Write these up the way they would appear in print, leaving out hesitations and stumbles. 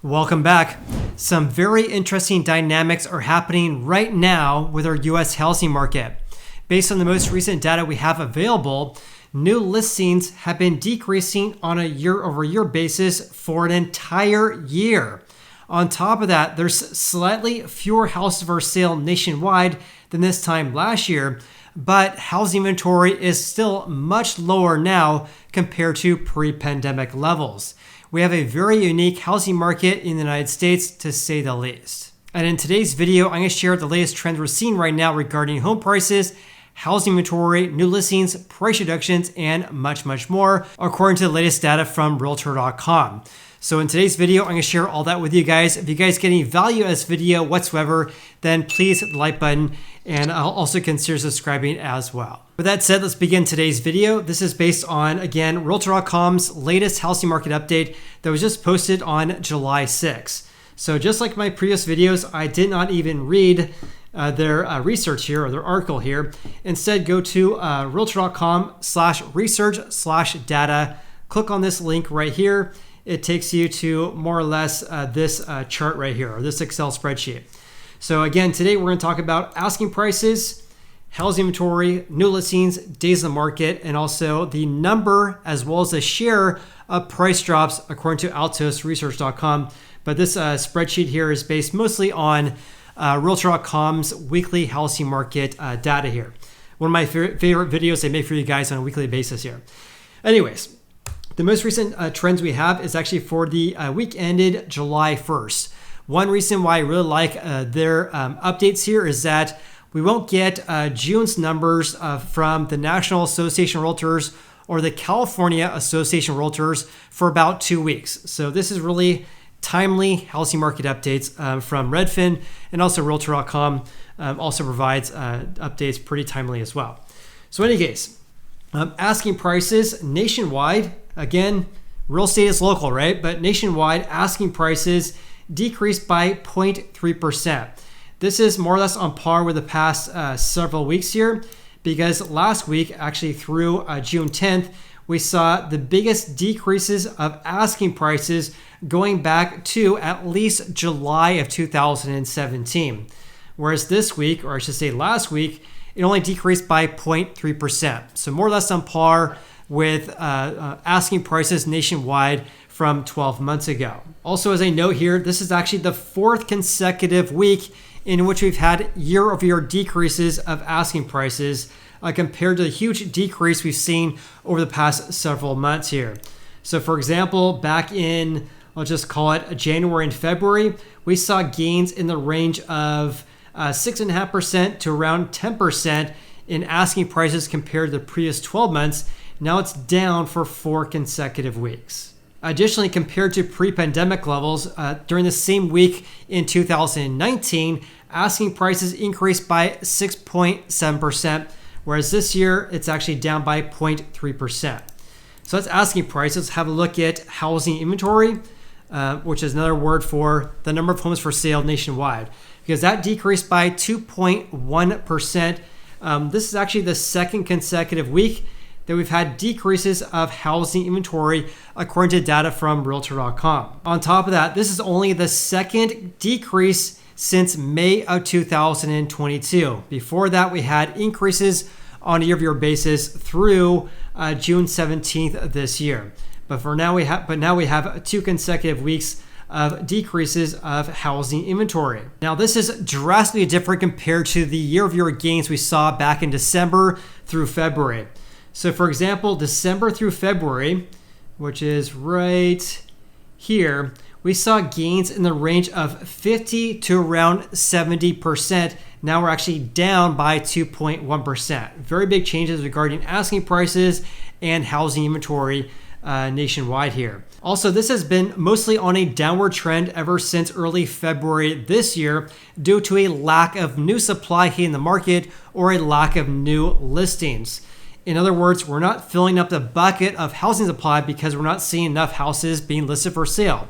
Welcome back. Some very interesting dynamics are happening right now with our US housing market. Based on the most recent data we have available, new listings have been decreasing on a year-over-year basis for an entire year. On top of that, there's slightly fewer houses for sale nationwide than this time last year, but housing inventory is still much lower now compared to pre-pandemic levels. We have a very unique housing market in the United States, to say the least. And in today's video, I'm going to share the latest trends we're seeing right now regarding home prices, housing inventory, new listings, price reductions, and much, much more, according to the latest data from Realtor.com. So in today's video, I'm going to share all that with you guys. If you guys get any value out of this video whatsoever, then please hit the like button, and I'll also consider subscribing as well. With that said, let's begin today's video. This is based on, again, Realtor.com's latest housing market update that was just posted on July 6th. So just like my previous videos, I did not even read their research here or their article here. Instead, go to Realtor.com/research/data. Click on this link right here. It takes you to more or less this chart right here, or this Excel spreadsheet. So again, today we're going to talk about asking prices, housing inventory, new listings, days on the market, and also the number as well as the share of price drops according to altosresearch.com. But this spreadsheet here is based mostly on Realtor.com's weekly housing market data here. One of my favorite videos I make for you guys on a weekly basis here. Anyways, the most recent trends we have is actually for the week ended July 1st. One reason why I really like their updates here is that we won't get June's numbers from the National Association of Realtors or the California Association of Realtors for about 2 weeks. So this is really timely housing market updates from Redfin, and also Realtor.com also provides updates pretty timely as well. So in any case, asking prices nationwide, again, real estate is local, right? But nationwide, asking prices decreased by 0.3%. This is more or less on par with the past several weeks here, because last week, actually through June 10th, we saw the biggest decreases of asking prices going back to at least July of 2017. Whereas this week, or I should say last week, it only decreased by 0.3%. So more or less on par with asking prices nationwide from 12 months ago. Also, as I note here, this is actually the fourth consecutive week in which we've had year-over-year decreases of asking prices compared to the huge decrease we've seen over the past several months here. So for example, back in, I'll just call it January and February, we saw gains in the range of 6.5% to around 10% in asking prices compared to the previous 12 months. Now it's down for 4 consecutive weeks. Additionally, compared to pre-pandemic levels, during the same week in 2019, asking prices increased by 6.7%, whereas this year it's actually down by 0.3%. So that's asking prices. Let's have a look at housing inventory, which is another word for the number of homes for sale nationwide, because that decreased by 2.1%. This is actually the second consecutive week that we've had decreases of housing inventory according to data from Realtor.com. On top of that, this is only the second decrease since May of 2022. Before that, we had increases on a year-over-year basis through June 17th of this year. But now we have 2 consecutive weeks of decreases of housing inventory. Now, this is drastically different compared to the year-over-year gains we saw back in December through February. So for example, December through February, which is right here, we saw gains in the range of 50 to around 70%. Now we're actually down by 2.1%. Very big changes regarding asking prices and housing inventory nationwide here. Also, this has been mostly on a downward trend ever since early February this year due to a lack of new supply hitting the market or a lack of new listings. In other words, we're not filling up the bucket of housing supply because we're not seeing enough houses being listed for sale.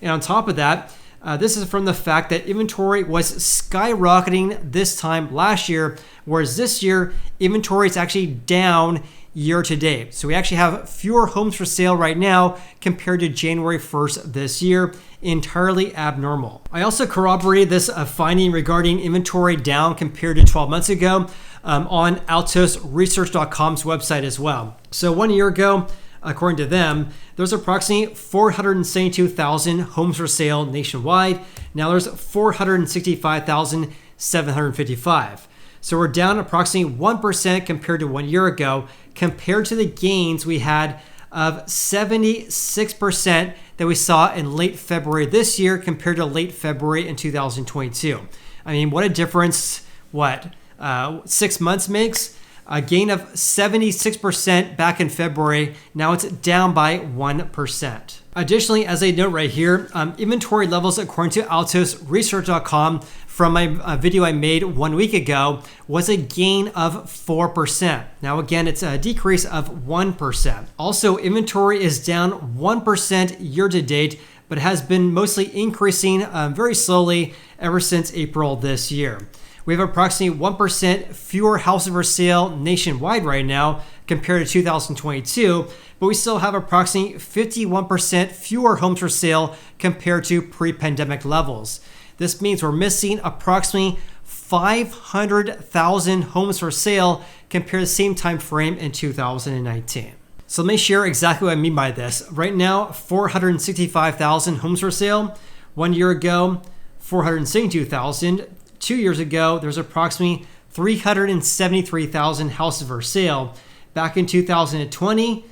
And on top of that, this is from the fact that inventory was skyrocketing this time last year, whereas this year, inventory is actually down year to date. So we actually have fewer homes for sale right now compared to January 1st this year. Entirely abnormal. I also corroborated this finding regarding inventory down compared to 12 months ago on altosresearch.com's website as well. So 1 year ago, according to them, there's approximately 472,000 homes for sale nationwide. Now there's 465,755. So we're down approximately 1% compared to 1 year ago, compared to the gains we had of 76% that we saw in late February this year compared to late February in 2022. I mean, what a difference, 6 months makes? A gain of 76% back in February. Now it's down by 1%. Additionally, as a note right here, inventory levels according to altosresearch.com from my video I made 1 week ago was a gain of 4%. Now again, it's a decrease of 1%. Also, inventory is down 1% year to date, but has been mostly increasing very slowly ever since April this year. We have approximately 1% fewer houses for sale nationwide right now compared to 2022, but we still have approximately 51% fewer homes for sale compared to pre-pandemic levels. This means we're missing approximately 500,000 homes for sale compared to the same time frame in 2019. So let me share exactly what I mean by this. Right now, 465,000 homes for sale. 1 year ago, 472,000. 2 years ago, there's approximately 373,000 houses for sale. Back in 2020,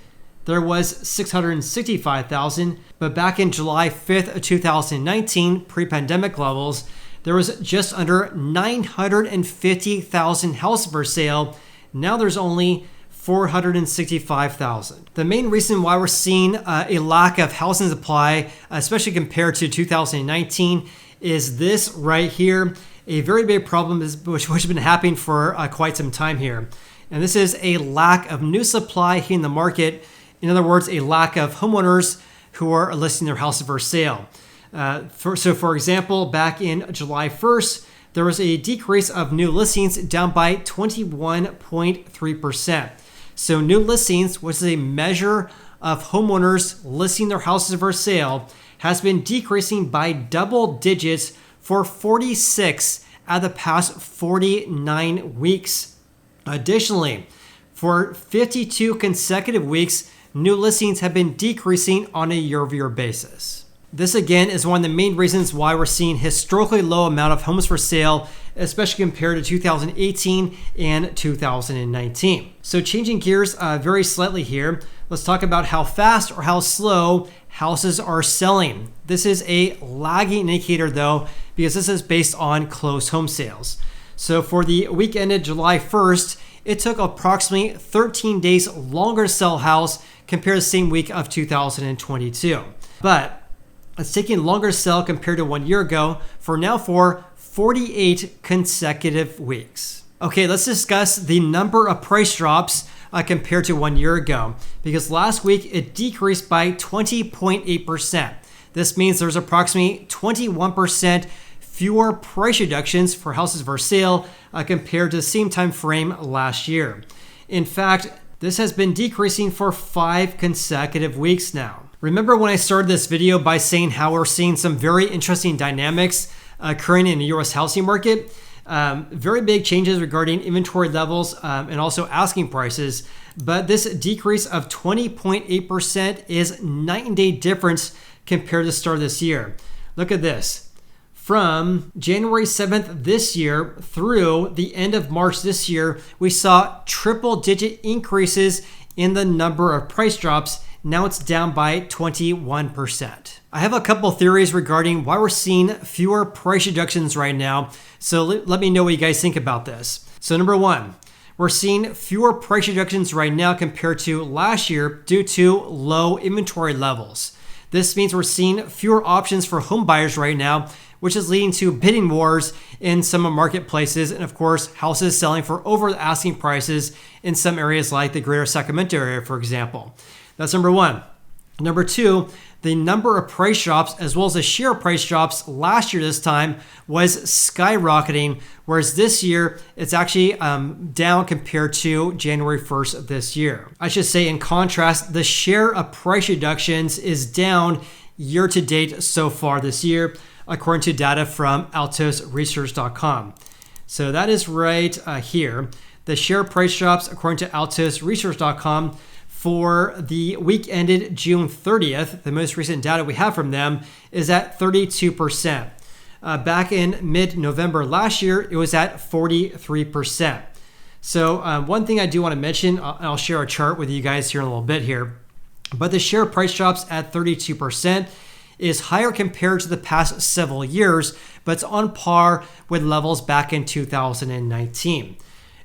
there was 665,000, but back in July 5th of 2019, pre-pandemic levels, there was just under 950,000 houses for sale. Now there's only 465,000. The main reason why we're seeing a lack of housing supply, especially compared to 2019, is this right here. A very big problem which has been happening for quite some time here. And this is a lack of new supply hitting the market. In other words, a lack of homeowners who are listing their houses for sale. For example, back in July 1st, there was a decrease of new listings down by 21.3%. So new listings, which is a measure of homeowners listing their houses for sale, has been decreasing by double digits for 46 out of the past 49 weeks. Additionally, for 52 consecutive weeks, new listings have been decreasing on a year-over-year basis. This again is one of the main reasons why we're seeing historically low amount of homes for sale, especially compared to 2018 and 2019. So changing gears very slightly here, let's talk about how fast or how slow houses are selling. This is a lagging indicator though, because this is based on closed home sales. So for the week ended July 1st, it took approximately 13 days longer to sell a house compared to the same week of 2022. But it's taking longer to sell compared to 1 year ago for 48 consecutive weeks. Okay, let's discuss the number of price drops compared to 1 year ago, because last week it decreased by 20.8%. This means there's approximately 21% fewer price reductions for houses for sale compared to the same time frame last year. In fact, this has been decreasing for 5 consecutive weeks now. Remember when I started this video by saying how we're seeing some very interesting dynamics occurring in the US housing market? Very big changes regarding inventory levels and also asking prices. But this decrease of 20.8% is night and day difference compared to the start of this year. Look at this. From January 7th this year through the end of March this year, we saw triple-digit increases in the number of price drops. Now it's down by 21%. I have a couple theories regarding why we're seeing fewer price reductions right now. So let me know what you guys think about this. So number one, we're seeing fewer price reductions right now compared to last year due to low inventory levels. This means we're seeing fewer options for home buyers right now, which is leading to bidding wars in some marketplaces, and of course, houses selling for over the asking prices in some areas like the greater Sacramento area, for example. That's number one. Number two, the number of price drops as well as the share of price drops last year this time was skyrocketing, whereas this year it's actually down compared to January 1st of this year. I should say in contrast, the share of price reductions is down year to date so far this year, according to data from altosresearch.com. So that is right here. The share of price drops, according to altosresearch.com, for the week ended June 30th, the most recent data we have from them, is at 32%. Back in mid-November last year, it was at 43%. So one thing I do want to mention, I'll share a chart with you guys here in a little bit here, but the share of price drops at 32% is higher compared to the past several years, but it's on par with levels back in 2019.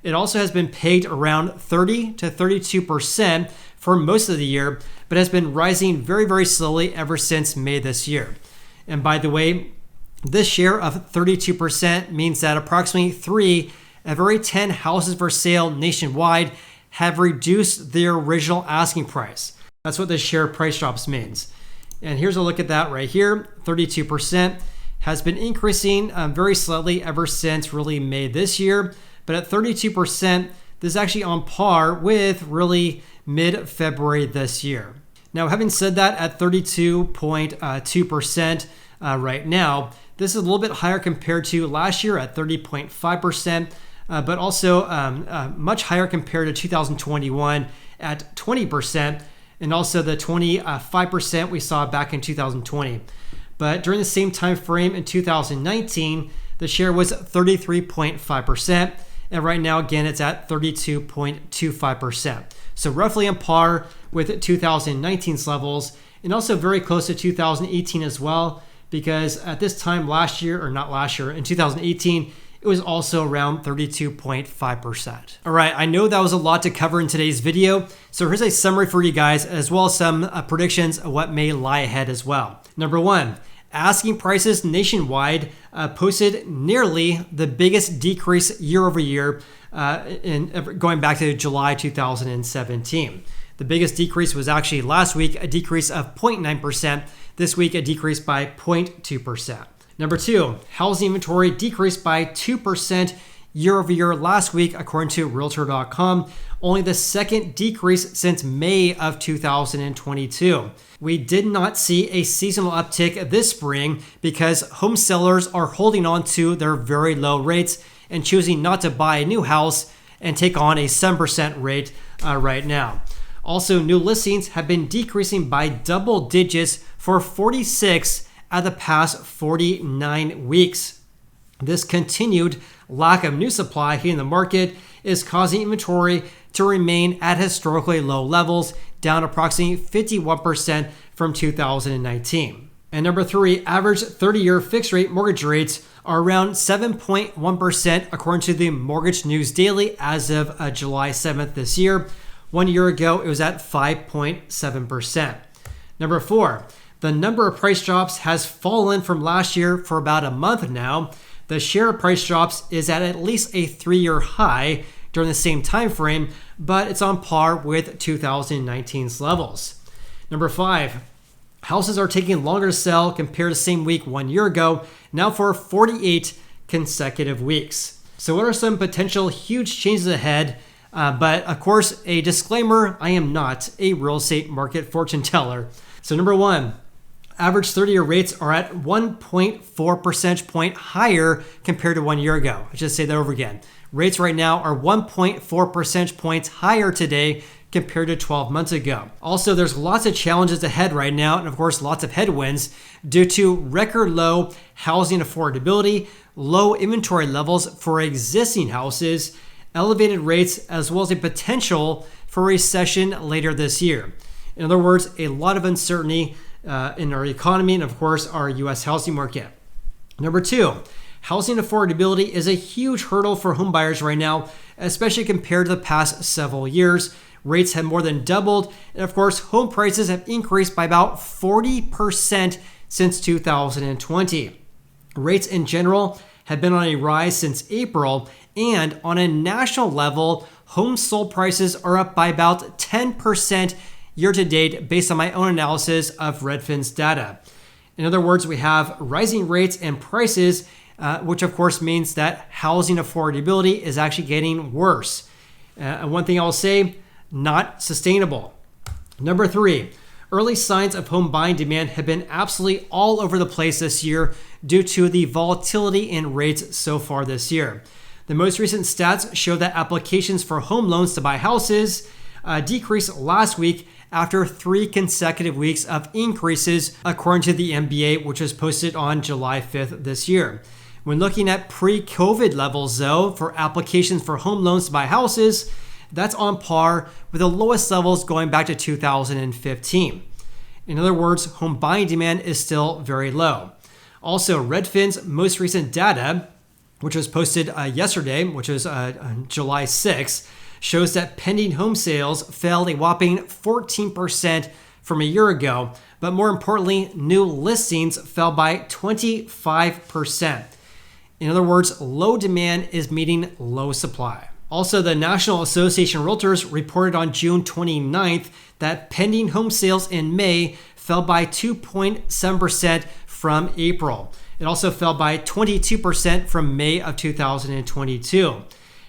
It also has been pegged around 30 to 32% for most of the year, but has been rising very, very slowly ever since May this year. And by the way, this share of 32% means that approximately 3 of every 10 houses for sale nationwide have reduced their original asking price. That's what the share of price drops means. And here's a look at that right here. 32% has been increasing very slightly ever since really May this year. But at 32%, this is actually on par with really mid-February this year. Now, having said that, at 32.2% right now, this is a little bit higher compared to last year at 30.5%, but also much higher compared to 2021 at 20%, and also the 25% we saw back in 2020. But during the same time frame in 2019, the share was 33.5%. And right now, again, it's at 32.25%. So roughly on par with 2019's levels, and also very close to 2018 as well, because at this time last year, or not last year, in 2018, it was also around 32.5%. All right, I know that was a lot to cover in today's video. So here's a summary for you guys, as well as some predictions of what may lie ahead as well. Number one, asking prices nationwide posted nearly the biggest decrease year over year going back to July 2017. The biggest decrease was actually last week, a decrease of 0.9%. This week, a decrease by 0.2%. Number two, housing inventory decreased by 2% year over year last week, according to Realtor.com, only the second decrease since May of 2022. We did not see a seasonal uptick this spring because home sellers are holding on to their very low rates and choosing not to buy a new house and take on a 7% rate right now. Also, new listings have been decreasing by double digits for 46 out of the past 49 weeks. This continued lack of new supply hitting the market is causing inventory to remain at historically low levels, down approximately 51% from 2019. And number three, average 30-year fixed rate mortgage rates are around 7.1% according to the Mortgage News Daily as of July 7th this year. 1 year ago, it was at 5.7%. Number four, the number of price drops has fallen from last year for about a month now. The share of price drops is at least a 3-year high during the same time frame, but it's on par with 2019's levels. Number five, houses are taking longer to sell compared to the same week 1 year ago, now for 48 consecutive weeks. So what are some potential huge changes ahead? But of course, a disclaimer, I am not a real estate market fortune teller. So number one, average 30-year rates are at 1.4 percentage point higher compared to 1 year ago. I should say that over again. Rates right now are 1.4 percentage points higher today compared to 12 months ago. Also, there's lots of challenges ahead right now, and of course, lots of headwinds due to record low housing affordability, low inventory levels for existing houses, elevated rates, as well as a potential for recession later this year. In other words, a lot of uncertainty in our economy and, of course, our U.S. housing market. Number two, housing affordability is a huge hurdle for homebuyers right now, especially compared to the past several years. Rates have more than doubled, and of course, home prices have increased by about 40% since 2020. Rates in general have been on a rise since April, and on a national level, home sold prices are up by about 10% year to date based on my own analysis of Redfin's data. In other words, we have rising rates and prices, which of course means that housing affordability is actually getting worse. One thing I'll say, not sustainable. Number 3, early signs of home buying demand have been absolutely all over the place this year due to the volatility in rates so far this year. The most recent stats show that applications for home loans to buy houses decreased last week after 3 consecutive weeks of increases, according to the MBA, which was posted on July 5th this year. When looking at pre-COVID levels, though, for applications for home loans to buy houses, that's on par with the lowest levels going back to 2015. In other words, home buying demand is still very low. Also, Redfin's most recent data, which was posted yesterday, which was July 6th, shows that pending home sales fell a whopping 14% from a year ago, but more importantly, new listings fell by 25%. In other words, low demand is meeting low supply. Also, the National Association of Realtors reported on June 29th that pending home sales in May fell by 2.7% from April. It also fell by 22% from May of 2022.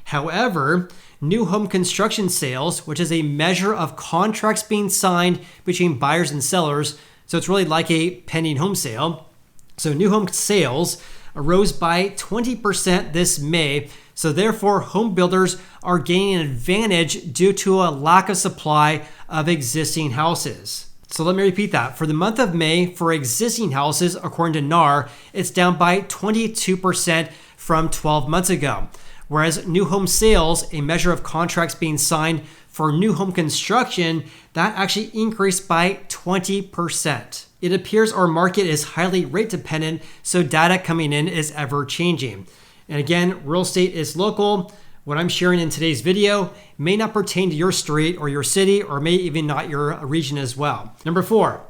However, new home construction sales, which is a measure of contracts being signed between buyers and sellers, so it's really like a pending home sale. So new home sales rose by 20% this May. So therefore, home builders are gaining an advantage due to a lack of supply of existing houses. So let me repeat that. For the month of May, for existing houses, according to NAR, it's down by 22% from 12 months ago. Whereas new home sales, a measure of contracts being signed for new home construction, that actually increased by 20%. It appears our market is highly rate dependent, so data coming in is ever changing. And again, real estate is local. What I'm sharing in today's video may not pertain to your street or your city, or may even not your region as well. Number 4,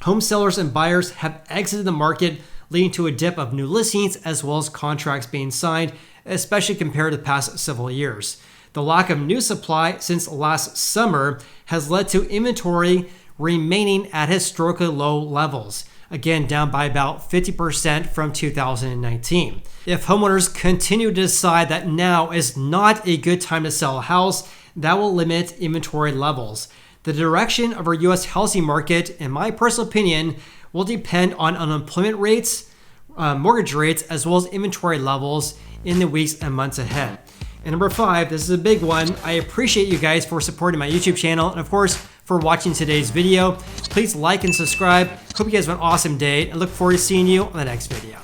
home sellers and buyers have exited the market, leading to a dip of new listings as well as contracts being signed, especially compared to the past several years. The lack of new supply since last summer has led to inventory remaining at historically low levels. Again, down by about 50% from 2019. If homeowners continue to decide that now is not a good time to sell a house, that will limit inventory levels. The direction of our U.S. housing market, in my personal opinion, will depend on unemployment rates, mortgage rates, as well as inventory levels in the weeks and months ahead. And number 5, this is a big one. I appreciate you guys for supporting my YouTube channel and of course for watching today's video. Please like and subscribe. Hope you guys have an awesome day and look forward to seeing you on the next video.